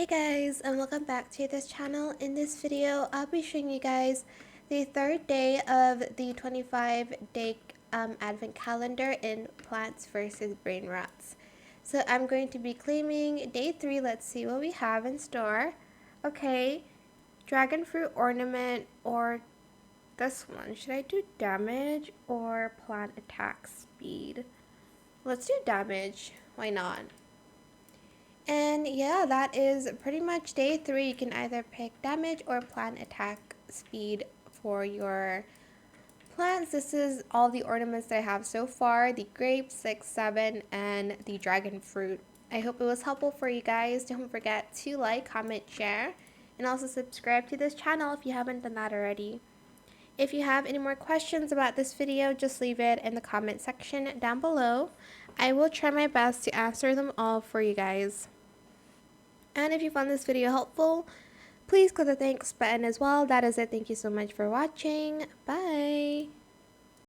Hey guys, and welcome back to this channel. In this video, I'll be showing you guys the third day of the 25-day advent calendar in Plants Versus Brainrots. So I'm going to be claiming day 3. Let's see what we have in store. Okay, dragon fruit ornament or this one. Should I do damage or plant attack speed? Let's do damage. Why not? And yeah, that is pretty much day 3. You can either pick damage or plant attack speed for your plants. This is all the ornaments that I have so far, the grape, 6, 7, and the dragon fruit. I hope it was helpful for you guys. Don't forget to like, comment, share, and also subscribe to this channel if you haven't done that already. If you have any more questions about this video, just leave it in the comment section down below. I will try my best to answer them all for you guys. And if you found this video helpful, please click the thanks button as well. That is it. Thank you so much for watching. Bye!